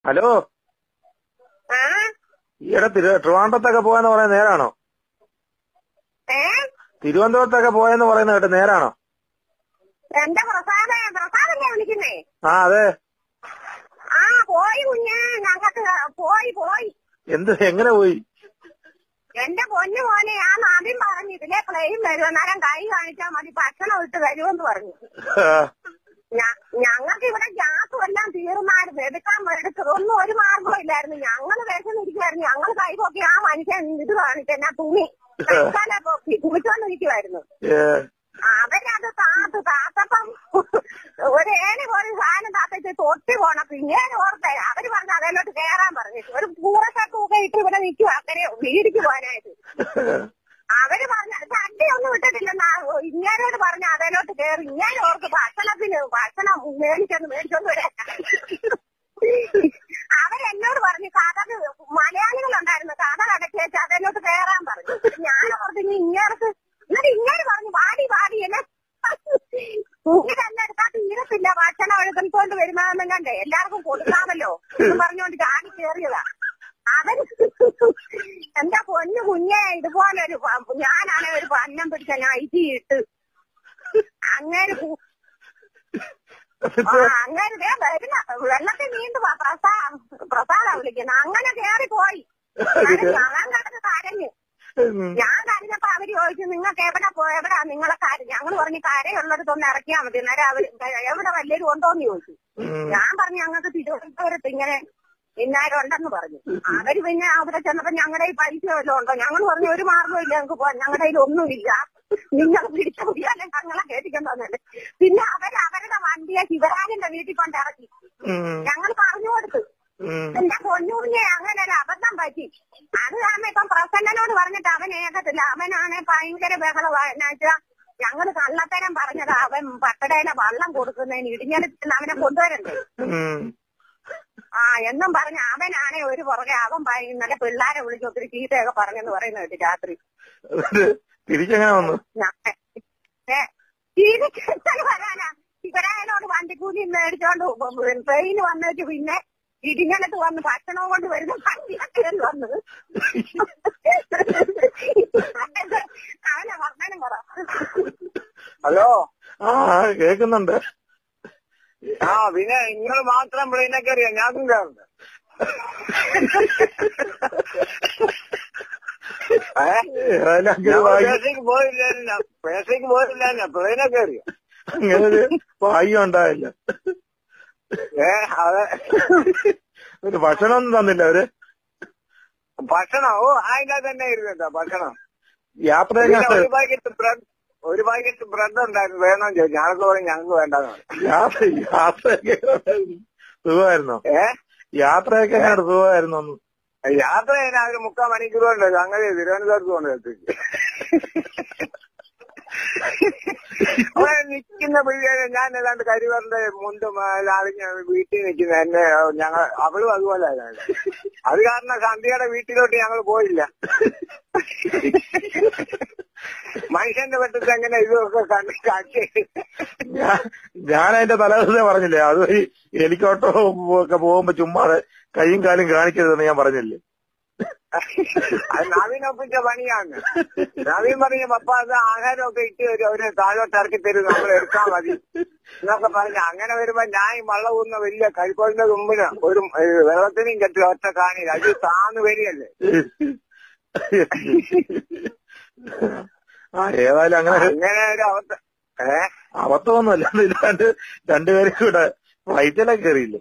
Hello, ഈയിടെ ട്രിവാൻഡ്രത്തൊക്കെ പോയെന്ന് പറയുന്നത് നേരാണോ? തിരുവനന്തപുരത്തൊക്കെ പോയെന്ന് പറയുന്നത് കേട്ട് നേരാണോ? എന്റെ പ്രസാദല്ലേ വിളിക്കുന്നേ? ആ അതെ. ആ പോയി കുഞ്ഞ്, ഞങ്ങൾക്ക് പോയി. എങ്ങനെ പോയി? എന്റെ പൊന്നു പോലെ ഞാൻ ആദ്യം പറഞ്ഞു ഇതിലെ പ്ലെയിൻ വരും, അന്നേരം കൈ കാണിച്ചാൽ മതി, ഭക്ഷണം ഇട്ട് വരുമെന്ന് പറഞ്ഞു. ഞങ്ങൾക്ക് ഇവിടെ ഗ്യാസും എല്ലാം തീർന്നായിരുന്നു, എടുത്തതൊന്നും ഒരു മാർഗവും ഇല്ലായിരുന്നു. ഞങ്ങൾ വിശന്നിരിക്കുവായിരുന്നു. ഞങ്ങൾ കൈ പൊക്കി ആ മനുഷ്യൻ ഇത് കാണിച്ചു എന്നാ തുണി പൊക്കി കുളിച്ചോണ്ടിരിക്കുവായിരുന്നു. അവരത് താത്തപ്പം ഒരു ഏണി പോലെ സാധനം താത്തച്ച് തൊട്ടി പോണം. പിന്നെ ഓർത്തെ അവര് പറഞ്ഞു അതിലോട്ട് കയറാൻ പറഞ്ഞു. ഒരു പൂറത്തൊക്കെ ഇട്ട് ഇവിടെ നിൽക്കുക അങ്ങനെ വീടിക്ക് പോകാനായിട്ട്. അവര് പറഞ്ഞു ചട്ടിയൊന്നും ഇട്ടിട്ടില്ലെന്നാ ഇങ്ങനോട് പറഞ്ഞു അതിലോട്ട് കയറി. ഇങ്ങനെ ഓർക്ക് ഭക്ഷണം മേടിച്ചോണ്ട് വരാൻ. അവരെന്നോട് പറഞ്ഞു കഥ മലയാളികളുണ്ടായിരുന്നു, കഥ കടച്ചേച്ച് അതിലോട്ട് കയറാൻ പറഞ്ഞു. ഞാൻ ഓർത്ത് ഇങ്ങേർക്ക് എന്നിട്ട് ഇങ്ങനെ പറഞ്ഞു വാടി എന്നെ ഇതെല്ലാം എടുത്താൽ തീരത്തില്ല, ഭക്ഷണം എഴുതിക്കൊണ്ട് വരുന്നതെന്നും കണ്ടേ എല്ലാവർക്കും കൊടുക്കാമല്ലോ എന്ന് പറഞ്ഞുകൊണ്ട് ചാടി കയറിയതാ. അവര് എന്താ പൊന്നു കുഞ്ഞെ ഇതുപോലൊരു ഞാനാണെ ഒരു പന്നം പിടിച്ച നൈറ്റി ഇട്ട് അങ്ങനെ വരുന്ന വെള്ളത്തിൽ നീന്തുവാ. പ്രസാദാ വിളിക്കുന്ന. അങ്ങനെ കയറിപ്പോയി. ഞാൻ കിടന്ന് കരഞ്ഞു. ഞാൻ കരഞ്ഞപ്പോ അവര് ചോദിച്ചു നിങ്ങൾക്ക് എവിടാ നിങ്ങളെ കാര്യം? ഞങ്ങൾ പറഞ്ഞു കരയുള്ളിടത്തൊന്ന് ഇറക്കിയാൽ മതി. അന്നേരം അവര് എവിടെ വല്ലവരും ഉണ്ടോന്ന് ചോദിച്ചു. ഞാൻ പറഞ്ഞു ഞങ്ങൾക്ക് തിരുവനന്തപുരത്ത് ഇങ്ങനെ ഇന്നാരുണ്ടെന്ന് പറഞ്ഞു. അവര് പിന്നെ അവിടെ ചെന്നപ്പോ ഞങ്ങളുടെ ഈ പൈസ വല്ലതും ഉണ്ടോ? ഞങ്ങൾ പറഞ്ഞു ഒരു മാർഗവും ഇല്ല, ഞങ്ങൾക്ക് പോവാൻ, ഞങ്ങളുടെ കയ്യിൽ ഒന്നുമില്ല, നിങ്ങൾ പിടിച്ച കുടിയാലെ ഞങ്ങളെ കേട്ടിക്കൊണ്ടു. പിന്നെ അവരുടെ വണ്ടിയെ ശിവരാജന്റെ വീട്ടിൽ കൊണ്ടിറക്കി. ഞങ്ങൾ പറഞ്ഞു കൊടുത്തു. എന്റെ പൊന്നൂഞ്ഞെ അങ്ങനെ ഒരു അബദ്ധം പറ്റി. അത് കാരണം ഇപ്പം പ്രസന്നനോട് പറഞ്ഞിട്ട് അവൻ ഏകത്തില്ല. അവനാണെ ഭയങ്കര ബഹളമാച്ചാ ഞങ്ങള് കള്ളത്തരം പറഞ്ഞത്. അവൻ പട്ടടയിലെ വള്ളം കൊടുക്കുന്നതിന് ഇടിഞ്ഞെടുത്ത് അവനെ കൊണ്ടുവരണ്ടേ. എന്നും പറഞ്ഞ അവനാണെ ഒരു പുറകെ അവൻ ഇന്നലെ പിള്ളേരെ വിളിച്ച് ഒത്തിരി ചീത്തയൊക്കെ പറഞ്ഞെന്ന് പറയുന്ന കേട്ടു രാത്രി. തിരിച്ചെത്തൽ വരാനാ ശിവരായനോട് വണ്ടിക്കൂലി മേടിച്ചോണ്ട് ട്രെയിന് വന്നിട്ട് പിന്നെ ഇടിഞ്ഞിട്ട് വന്ന് ഭക്ഷണവും കൊണ്ട് വരുന്ന വണ്ടിയൊക്കെ വന്നത്. അവനെ വർണ്ണനം പറ. ഹലോ, കേക്കുന്നുണ്ട്. പിന്നെ നിങ്ങൾ മാത്രം പ്ലെയിനൊക്കെ അറിയാം, ഞാനും കയറുണ്ട്. പേശയ്ക്ക് പോയില്ല, പ്ലെയിനൊക്കെ അറിയാം. അങ്ങനെ ഭാഗ്യം ഉണ്ടായില്ല. അതെ. ഒരു ഭക്ഷണം തന്നില്ല അവര്? ഭക്ഷണം അതിന്റെ തന്നെ ഇരുന്നോ ഭക്ഷണം. യാത്രയൊക്കെ ഒരു പാക്കറ്റ് ബ്രെഡ് ഉണ്ടായിരുന്നു, വേണം ചോദിച്ചു. ഞങ്ങൾക്ക് പറയും ഞങ്ങൾക്ക് വേണ്ടെന്ന്. യാത്രയൊക്കെ സുഖമായിരുന്നോ? യാത്രയൊക്കെ സുഖമായിരുന്നോ? യാത്ര ചെയ്യാൻ ഒരു 3/4 മണിക്കൂർ കൊണ്ട് അങ്ങനെ തിരുവനന്തപുരത്ത് കൊണ്ടെത്തിച്ചു. അവിടെ നിൽക്കുന്ന പിള്ളേരെ ഞാൻ ഏതാണ്ട് കരിവറിന്റെ മുണ്ടും അളിഞ്ഞ് വീട്ടിൽ നിൽക്കുന്ന എന്നെ അവളും അതുപോലെ. അത് കാരണം സന്ധ്യയുടെ വീട്ടിലോട്ട് ഞങ്ങൾ പോയില്ല. മനുഷ്യന്റെ പറ്റത്ത് എങ്ങനെ ഇതൊക്കെ കാട്ടി. ഞാൻ അതിന്റെ തലേദിവസേ പറഞ്ഞില്ലേ, അത് ഹെലികോപ്റ്റർ ഒക്കെ പോകുമ്പോ ചുമ്മാതെ കൈയും കാലും കാണിക്കരുതെന്ന് ഞാൻ പറഞ്ഞില്ലേ. അത് നവീൻ ഒപ്പിച്ച പണിയാണ്. നവീൻ പറഞ്ഞ പപ്പ അത് ആഹാരമൊക്കെ ഇട്ട് വരും, അവര് താഴോട്ട് ഇറക്കി തരും, നമ്മൾ എടുക്കാൻ മതി എന്നൊക്കെ പറഞ്ഞ. അങ്ങനെ വരുമ്പോ ഞാൻ ഈ വള്ളം ഊന്ന വലിയ കരിക്കോളിന്റെ മുമ്പിന് ഒരു വെള്ളത്തിനും കെട്ടി ഒറ്റ കാണി അത് താന്ന് വരികയല്ലേ. ഏതായാലും അങ്ങനെ ഒരു അബദ്ധമൊന്നുമല്ല. ഇല്ലാണ്ട് രണ്ടുപേരും കൂടെ ഫ്ലൈറ്റിലൊക്കെ കയറിയില്ലേ.